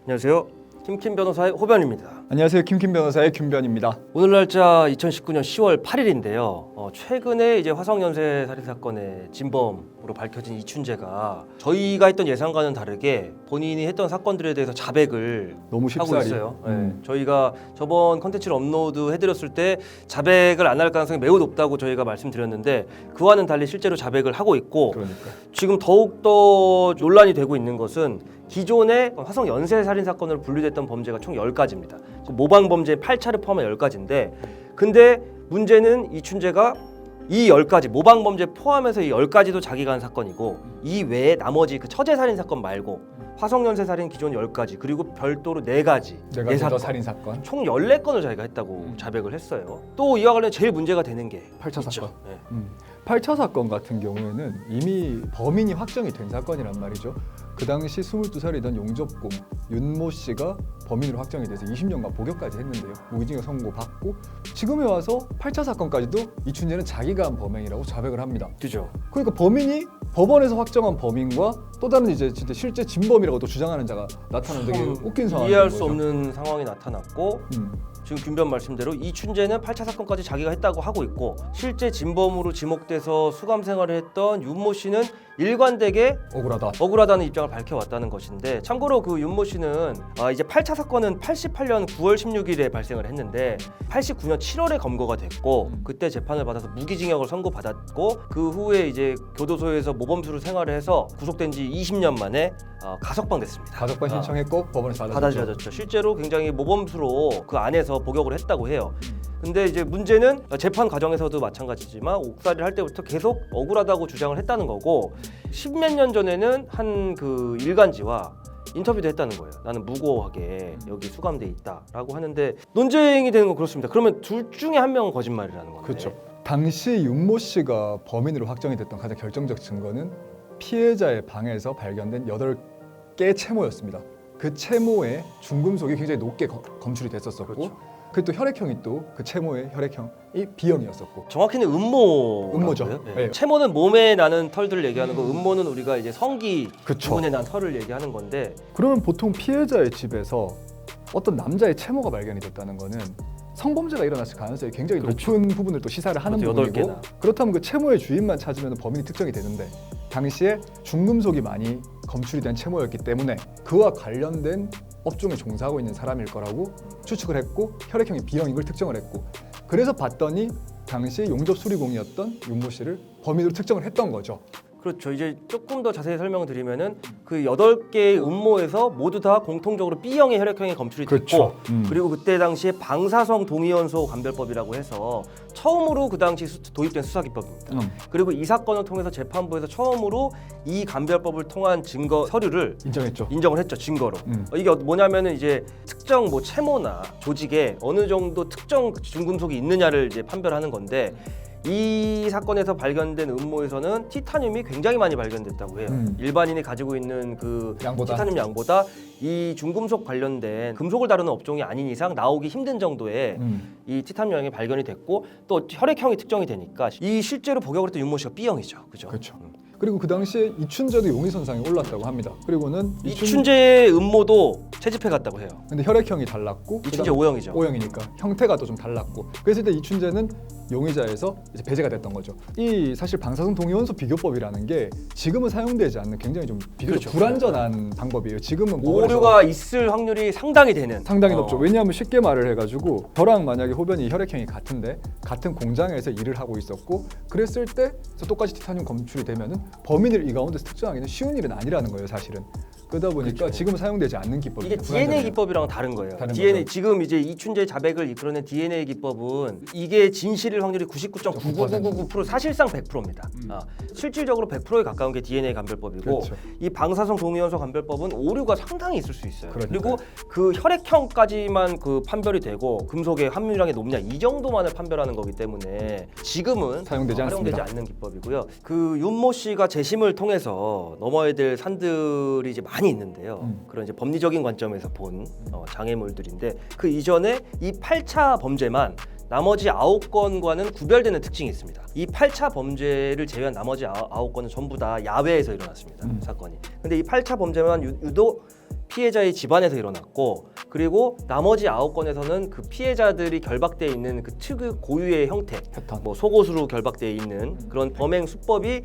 안녕하세요. 김킴 변호사의 호변입니다. 안녕하세요. 김킴 변호사의 김변입니다. 오늘 날짜 2019년 10월 8일인데요. 최근에 이제 화성연쇄 살인 사건의 진범으로 밝혀진 이춘재가 저희가 했던 예상과는 다르게 본인이 했던 사건들에 대해서 자백을 너무 하고 쉽사리. 있어요. 네. 저희가 저번 컨텐츠를 업로드 해드렸을 때 자백을 안 할 가능성이 매우 높다고 저희가 말씀드렸는데 그와는 달리 실제로 자백을 하고 있고 그러니까. 지금 더욱더 논란이 되고 있는 것은 기존의 화성 연쇄 살인 사건으로 분류됐던 범죄가 총 10가지입니다. 모방 범죄 8차를 포함한 10가지인데 근데 문제는 이춘재가 이 10가지 모방 범죄 포함해서 이 10가지도 자기가 한 사건이고 이 외에 나머지 그 처제 살인 사건 말고 화성 연쇄 살인 기존 10가지 그리고 별도로 4가지 내가 살인 사건. 총 14건을 자기가 했다고 자백을 했어요. 또 이와 관련 제일 문제가 되는 게 8차 있죠. 사건. 네. 8차 사건 같은 경우에는 이미 범인이 확정이 된 사건이란 말이죠. 그 당시 22살이던 용접공 윤모 씨가 범인으로 확정이 돼서 20년간 복역까지 했는데요. 무기징역 선고 받고 지금에 와서 8차 사건까지도 이춘재는 자기가 한 범행이라고 자백을 합니다. 그죠. 그러니까 범인이 법원에서 확정한 범인과 또 다른 이제 진짜 실제 진범이라고 또 주장하는 자가 나타나는 되게 웃긴 상황인 이해할 거죠. 수 없는 상황이 나타났고 지금 김변 말씀대로 이춘재는 8차 사건까지 자기가 했다고 하고 있고 실제 진범으로 지목돼서 수감 생활을 했던 윤모 씨는 일관되게 억울하다는 입장을 밝혀왔다는 것인데 참고로 그 윤모 씨는 이제 8차 사건은 88년 9월 16일에 발생을 했는데 89년 7월에 검거가 됐고 그때 재판을 받아서 무기징역을 선고받았고 그 후에 이제 교도소에서 모범수로 생활을 해서 구속된 지 20년 만에 가석방 됐습니다. 가석방 신청했고 법원에서 받아들여졌죠. 실제로 굉장히 모범수로 그 안에서 복역을 했다고 해요. 근데 이제 문제는 재판 과정에서도 마찬가지지만 옥살이를 할 때부터 계속 억울하다고 주장을 했다는 거고 10몇 년 전에는 한 그 일간지와 인터뷰도 했다는 거예요. 나는 무고하게 여기 수감돼 있다라고 하는데 논쟁이 되는 건 그렇습니다. 그러면 둘 중에 한 명은 거짓말이라는 건데. 그렇죠. 당시 윤모 씨가 범인으로 확정이 됐던 가장 결정적 증거는 피해자의 방에서 발견된 8개의 채모였습니다. 그 채모에 중금속이 굉장히 높게 검출이 됐었었고 그렇죠. 그리고 또 혈액형이 또 그 채모의 혈액형이 B형이었었고 정확히는 음모죠. 네. 네. 채모는 몸에 나는 털들을 얘기하는 거, 음모는 우리가 이제 성기 그쵸. 부분에 난 털을 얘기하는 건데 그러면 보통 피해자의 집에서 어떤 남자의 채모가 발견이 됐다는 거는 성범죄가 일어났을 가능성이 굉장히 그렇죠. 높은 부분을 또 시사를 하는 그렇죠. 부분이고 8개나. 그렇다면 그 채모의 주인만 찾으면 범인이 특정이 되는데 당시에 중금속이 많이 검출이 된 채모였기 때문에 그와 관련된 업종에 종사하고 있는 사람일 거라고 추측을 했고 혈액형이 B형인 걸 특정을 했고 그래서 봤더니 당시 용접 수리공이었던 윤모 씨를 범인으로 특정을 했던 거죠. 그렇죠. 이제 조금 더 자세히 설명을 드리면은 그 8개의 음모에서 모두 다 공통적으로 B형의 혈액형이 검출이 됐고 그렇죠. 그리고 그때 당시에 방사성 동위원소 감별법이라고 해서 처음으로 그 당시 도입된 수사기법입니다. 그리고 이 사건을 통해서 재판부에서 처음으로 이 감별법을 통한 증거 서류를 인정을 했죠. 증거로. 이게 뭐냐면은 이제 특정 뭐 채모나 조직에 어느 정도 특정 중금속이 있느냐를 이제 판별하는 건데 이 사건에서 발견된 음모에서는 티타늄이 굉장히 많이 발견됐다고 해요. 일반인이 가지고 있는 그 티타늄 양보다 이 중금속 관련된 금속을 다루는 업종이 아닌 이상 나오기 힘든 정도의 이 티타늄 양이 발견이 됐고 또 혈액형이 특정이 되니까 이 실제로 복역을 했던 윤모 씨가 B형이죠. 그죠? 그렇죠. 그리고 그 당시에 이춘재도 용의선상에 올랐다고 합니다. 그리고는 이춘재의 음모도 채집해 갔다고 해요. 근데 혈액형이 달랐고 이춘재 O형이죠. O형이니까 형태가 또 좀 달랐고 그래서 일단 이춘재는 용의자에서 이제 배제가 됐던 거죠. 이 사실 방사성 동위원소 비교법이라는 게 지금은 사용되지 않는 굉장히 좀 비교적 그렇죠. 불완전한 방법이에요. 지금은 오류가 있을 확률이 상당히 높죠. 왜냐하면 쉽게 말을 해가지고 저랑 만약에 호변이 혈액형이 같은데 같은 공장에서 일을 하고 있었고 그랬을 때 똑같이 티타늄 검출이 되면은 범인을 이 가운데서 특정하기는 쉬운 일은 아니라는 거예요, 사실은. 그러다 보니까 그렇죠. 지금은 사용되지 않는 기법입니다. 이게 DNA 기법이랑 다른 거예요. DNA 거죠. 지금 이제 이춘재 자백을 이끌어낸 DNA 기법은 이게 진실일 확률이 99.9999% 사실상 100%입니다. 실질적으로 100%에 가까운 게 DNA 감별법이고 그렇죠. 이 방사성 동위원소 감별법은 오류가 상당히 있을 수 있어요. 그러니까요. 그리고 그 혈액형까지만 그 판별이 되고 금속의 함유량이 높냐 이 정도만을 판별하는 거기 때문에 지금은 사용되지 활용되지 않는 기법이고요. 그 윤모 씨가 재심을 통해서 넘어야 될 산들이 이제 많이 있는데요. 그런 이제 법리적인 관점에서 본 장애물들인데 그 이전에 이 8차 범죄만 나머지 9건과는 구별되는 특징이 있습니다. 이 8차 범죄를 제외한 나머지 9건은 전부 다 야외에서 일어났습니다. 사건이. 근데 이 8차 범죄만 유독 피해자의 집안에서 일어났고, 그리고 나머지 9건에서는 그 피해자들이 결박돼 있는 그 특유 고유의 형태, 패턴. 뭐 속옷으로 결박돼 있는 그런 범행 수법이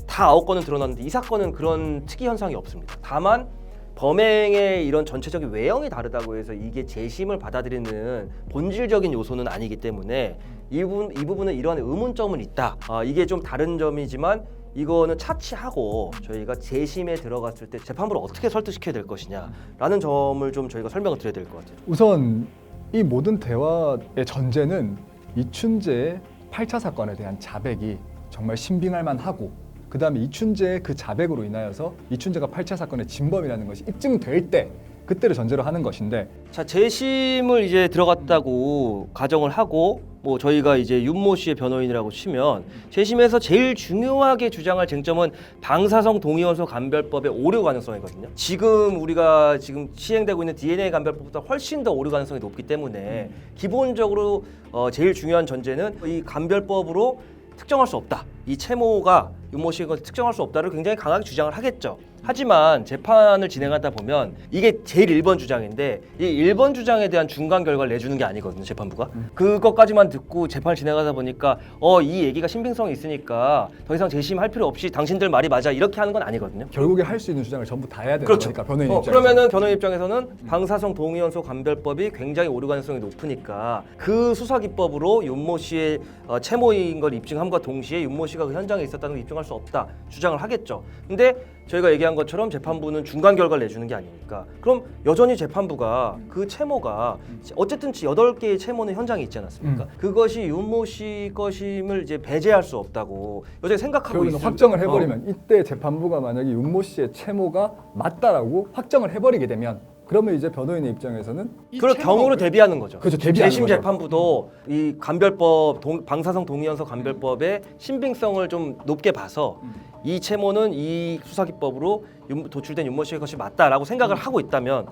다 9건은 드러났는데 이 사건은 그런 특이 현상이 없습니다. 다만 범행의 이런 전체적인 외형이 다르다고 해서 이게 재심을 받아들이는 본질적인 요소는 아니기 때문에 이 부분은 이러한 의문점은 있다. 이게 좀 다른 점이지만 이거는 차치하고 저희가 재심에 들어갔을 때 재판부를 어떻게 설득시켜야 될 것이냐라는 점을 좀 저희가 설명을 드려야 될 것 같아요. 우선 이 모든 대화의 전제는 이춘재의 8차 사건에 대한 자백이 정말 신빙할 만하고, 그 다음에 이춘재의 그 자백으로 인하여서 이춘재가 8차 사건의 진범이라는 것이 입증될 때, 그때를 전제로 하는 것인데, 자, 재심을 이제 들어갔다고 가정을 하고 뭐 저희가 이제 윤모 씨의 변호인이라고 치면 재심에서 제일 중요하게 주장할 쟁점은 방사성 동의원소 감별법의 오류 가능성이거든요. 지금 우리가 시행되고 있는 DNA 감별법보다 훨씬 더 오류 가능성이 높기 때문에 기본적으로 제일 중요한 전제는 이 감별법으로 특정할 수 없다. 이 채모가 윤모 씨의 것을 특정할 수 없다를 굉장히 강하게 주장을 하겠죠. 하지만 재판을 진행하다 보면 이게 제일 1번 주장인데 이 1번 주장에 대한 중간 결과를 내주는 게 아니거든요, 재판부가. 그것까지만 듣고 재판을 진행하다 보니까 이 얘기가 신빙성이 있으니까 더 이상 재심할 필요 없이 당신들 말이 맞아 이렇게 하는 건 아니거든요. 결국에 할 수 있는 주장을 전부 다 해야 되는 그렇죠. 거니까 변호인 입장에서. 그러면은 변호인 입장에서는 방사성 동의원소 감별법이 굉장히 오류 가능성이 높으니까 그 수사 기법으로 윤모 씨의 채모인 걸 입증함과 동시에 윤모 씨가 그 현장에 있었다는 걸 입증할 수 없다 주장을 하겠죠. 근데 저희가 얘기한 것처럼 재판부는 중간 결과를 내주는 게 아니니까 그럼 여전히 재판부가 그 채모가 어쨌든 8개의 채모는 현장에 있지 않았습니까? 그것이 윤모 씨 것임을 이제 배제할 수 없다고 여전히 생각하고 결국에는 있습니다. 확정을 해버리면 이때 재판부가 만약에 윤모 씨의 채모가 맞다라고 확정을 해버리게 되면, 그러면 이제 변호인의 입장에서는 그럴 경우를 대비하는 거죠. 그렇죠, 대비하는 재심 거죠. 재판부도 이 감별법 방사성 동의원소 감별법의 신빙성을 좀 높게 봐서 이 채모는 이 수사기법으로 도출된 윤모 씨의 것이 맞다라고 생각을 하고 있다면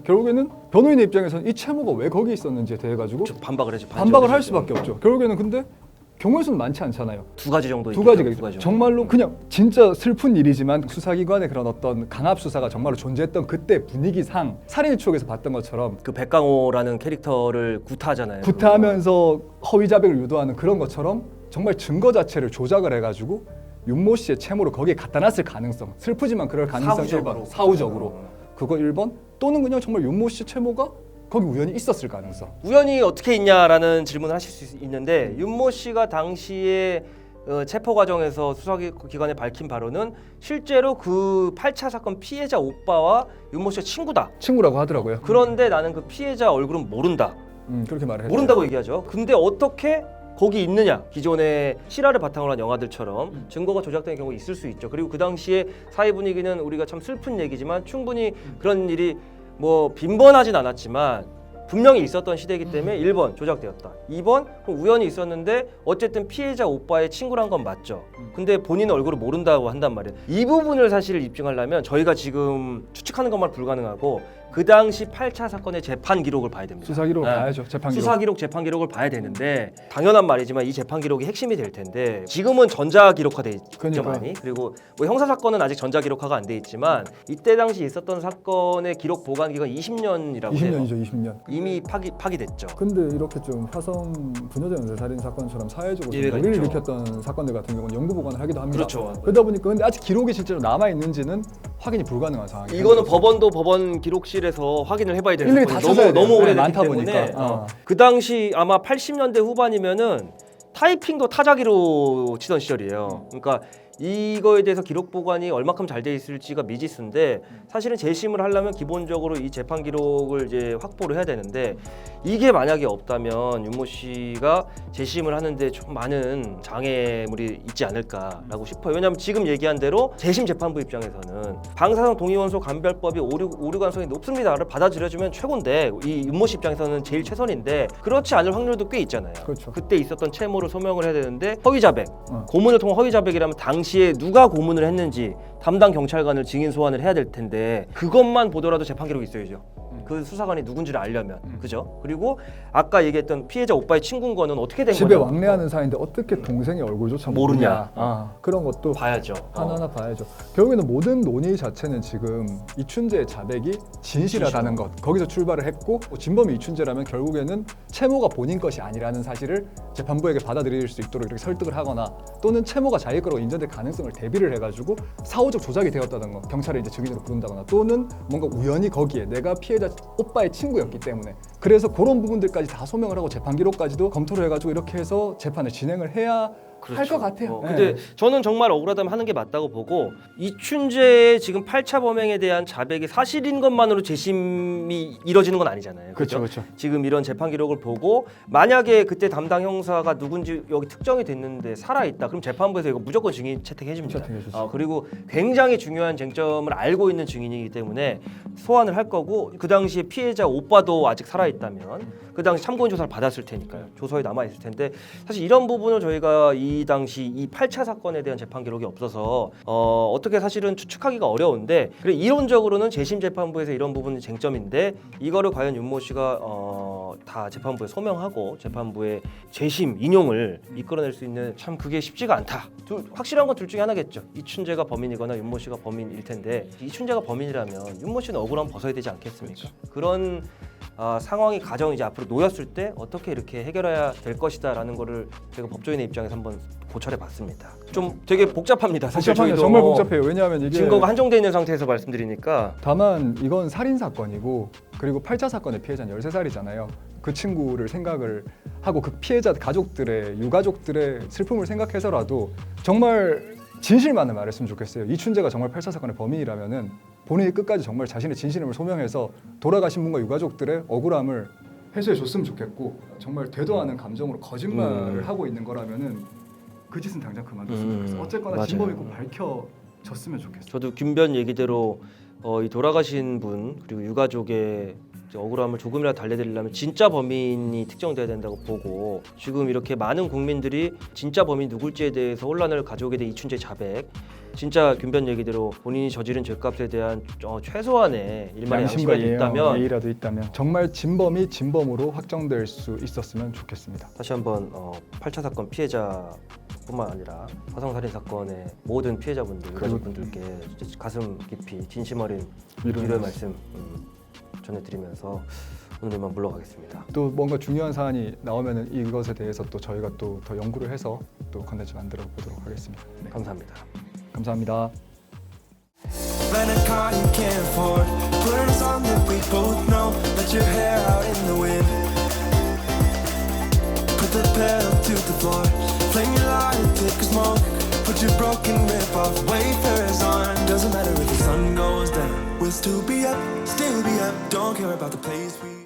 결국에는 변호인의 입장에서는 이 채모가 왜 거기 있었는지에 대해 가지고 반박을 해죠. 반박을 할 수밖에 없죠. 결국에는 근데 경우의 수는 많지 않잖아요. 두 가지 정도 두 가지가 두 있죠. 가지 정말로 그냥 진짜 슬픈 일이지만 수사기관의 그런 어떤 강압 수사가 정말로 존재했던 그때 분위기상 살인의 추억에서 봤던 것처럼 그 백강호라는 캐릭터를 구타하잖아요. 구타하면서 허위 자백을 유도하는 그런 것처럼 정말 증거 자체를 조작을 해가지고 윤모 씨의 채모를 거기에 갖다 놨을 가능성, 슬프지만 그럴 가능성 사후적으로 그거 1번, 또는 그냥 정말 윤모 씨 채모가 거기 우연히 있었을 가능성. 우연히 어떻게 있냐라는 질문을 하실 수 있는데 윤모 씨가 당시에 체포 과정에서 수사기관에 밝힌 바로는 실제로 그 8차 사건 피해자 오빠와 윤모 씨가 친구라고 하더라고요. 그런데 나는 그 피해자 얼굴은 모른다. 그렇게 말을 모른다고 얘기하죠. 근데 어떻게 거기 있느냐? 기존의 실화를 바탕으로 한 영화들처럼 증거가 조작된 경우 있을 수 있죠. 그리고 그 당시에 사회 분위기는 우리가 참 슬픈 얘기지만 충분히 그런 일이 뭐 빈번하진 않았지만 분명히 있었던 시대이기 때문에 1번 조작되었다. 2번 우연히 있었는데 어쨌든 피해자 오빠의 친구란 건 맞죠. 근데 본인 얼굴을 모른다고 한단 말이에요. 이 부분을 사실 입증하려면 저희가 지금 추측하는 것만 불가능하고 그 당시 8차 사건의 재판 기록을 봐야 됩니다. 수사 기록을 봐야죠. 재판 기록. 재판 기록을 봐야 되는데 당연한 말이지만 이 재판 기록이 핵심이 될 텐데 지금은 전자 기록화돼 있죠 많이. 그리고 뭐 형사 사건은 아직 전자 기록화가 안 돼 있지만 이때 당시 있었던 사건의 기록 보관 기간 20년이라고 해요. 20년이죠, 20년. 이미 파기됐죠. 근데 이렇게 좀 화성 분여자 연쇄살인 사건처럼 사회적으로 예외가 논의를 있죠. 일으켰던 사건들 같은 경우는 영구 보관을 하기도 합니다. 그렇죠. 그러다 보니까 근데 아직 기록이 실제로 남아 있는지는 확인이 불가능한 상황이에요. 이거는 법원도 법원 기록실에서 확인을 해봐야 되는 일일이 다 찾아야 돼요. 너무 오래됐기 많다 때문에 보니까. 그 당시 아마 80년대 후반이면은 타이핑도 타자기로 치던 시절이에요. 그러니까 이거에 대해서 기록 보관이 얼마큼 잘 돼 있을지가 미지수인데 사실은 재심을 하려면 기본적으로 이 재판 기록을 이제 확보를 해야 되는데 이게 만약에 없다면 윤모 씨가 재심을 하는데 좀 많은 장애물이 있지 않을까라고 싶어요. 왜냐하면 지금 얘기한 대로 재심 재판부 입장에서는 방사성 동의원소 감별법이 오류 가능성이 높습니다를 받아들여주면 최고인데 이 윤모 씨 입장에서는 제일 최선인데 그렇지 않을 확률도 꽤 있잖아요. 그렇죠. 그때 있었던 채모를 소명을 해야 되는데 허위 자백, 고문을 통한 허위 자백이라면 당시에 누가 고문을 했는지 담당 경찰관을 증인 소환을 해야 될 텐데 그것만 보더라도 재판 기록이 있어야죠. 그 수사관이 누군지를 알려면 그죠? 그리고 아까 얘기했던 피해자 오빠의 친구인 거는 어떻게 된 집에 거냐? 왕래하는 사이인데 어떻게 동생의 얼굴조차 모르냐. 그런 것도 봐야죠. 하나하나 봐야죠. 결국에는 모든 논의 자체는 지금 이춘재의 자백이 진실하다는 것 거기서 출발을 했고 진범이 이춘재라면 결국에는 채모가 본인 것이 아니라는 사실을 재판부에게 받아들일 수 있도록 이렇게 설득을 하거나 또는 채모가 자기 거라고 인정될 가능성을 대비를 해가지고 사후적 조작이 되었다는 것 경찰을 이제 증인으로 부른다거나 또는 뭔가 우연히 거기에 내가 피해자 오빠의 친구였기 때문에 그래서 그런 부분들까지 다 소명을 하고 재판 기록까지도 검토를 해가지고 이렇게 해서 재판을 진행을 해야 할 것 같아요. 근데 저는 정말 억울하다면 하는 게 맞다고 보고 이춘재의 지금 8차 범행에 대한 자백이 사실인 것만으로 재심이 이뤄지는 건 아니잖아요. 그렇죠, 그죠? 그렇죠. 지금 이런 재판 기록을 보고 만약에 그때 담당 형사가 누군지 여기 특정이 됐는데 살아 있다. 그럼 재판부에서 이거 무조건 증인 채택해 줍니다. 채택해주죠. 그리고 굉장히 중요한 쟁점을 알고 있는 증인이기 때문에 소환을 할 거고 그 당시에 피해자 오빠도 아직 살아 있다면 그 당시 참고인 조사를 받았을 테니까요. 조서에 남아 있을 텐데 사실 이런 부분을 저희가 이 당시 이 8차 사건에 대한 재판 기록이 없어서 어떻게 사실은 추측하기가 어려운데 그래 이론적으로는 재심 재판부에서 이런 부분이 쟁점인데 이거를 과연 윤모 씨가 다 재판부에 소명하고 재판부의 재심 인용을 이끌어낼 수 있는 참 그게 쉽지가 않다. 확실한 건 둘 중에 하나겠죠. 이춘재가 범인이거나 윤모 씨가 범인일 텐데 이춘재가 범인이라면 윤모 씨는 억울함 벗어야 되지 않겠습니까? 그런 상황이 가정 이제 앞으로 놓였을 때 어떻게 이렇게 해결해야 될 것이다라는 거를 제가 법조인의 입장에서 한번 고찰해 봤습니다. 좀 되게 복잡합니다. 사실 복잡해요. 저희도 정말 복잡해요. 왜냐하면 이게 증거가 한정돼 있는 상태에서 말씀드리니까 다만 이건 살인 사건이고 그리고 8차 사건의 피해자는 13살이잖아요. 그 친구를 생각을 하고 그 피해자 가족들의 유가족들의 슬픔을 생각해서라도 정말 진실만을 말했으면 좋겠어요. 이춘재가 정말 8차 사건의 범인이라면은 본인이 끝까지 정말 자신의 진실임을 소명해서 돌아가신 분과 유가족들의 억울함을 해소해 줬으면 좋겠고 정말 되도 않은 감정으로 거짓말을 하고 있는 거라면은 그 짓은 당장 그만뒀으면 좋겠어요. 어쨌거나 맞아요. 진범이 꼭 밝혀졌으면 좋겠어요. 저도 김변 얘기대로 이 돌아가신 분 그리고 유가족의 억울함을 조금이라도 달래드리려면 진짜 범인이 특정돼야 된다고 보고 지금 이렇게 많은 국민들이 진짜 범인이 누굴지에 대해서 혼란을 가져오게 된 이춘재 자백 진짜 김변 얘기대로 본인이 저지른 죄값에 대한 최소한의 일말의 양심이라도 있다면 예의라도 있다면 정말 진범이 진범으로 확정될 수 있었으면 좋겠습니다. 다시 한번 8차 사건 피해자 뿐만 아니라 화성살인 사건의 모든 피해자분들, 유가족분들께 가슴 깊이 진심 어린 위로의 말씀 전해드리면서 오늘 이만 물러가겠습니다. 또 뭔가 중요한 사안이 나오면 이것에 대해서 또 저희가 또 더 연구를 해서 또 컨텐츠 만들어 보도록 하겠습니다. 네. 감사합니다. 감사합니다. Rent a car you can't afford. Put on a song that we both know. Let your hair out in the wind. Put the pedal to the floor. Flame your light, take a smoke. Put your broken rip off. Wayfarers on. Doesn't matter if the sun goes down. We'll still be up. Don't care about the place we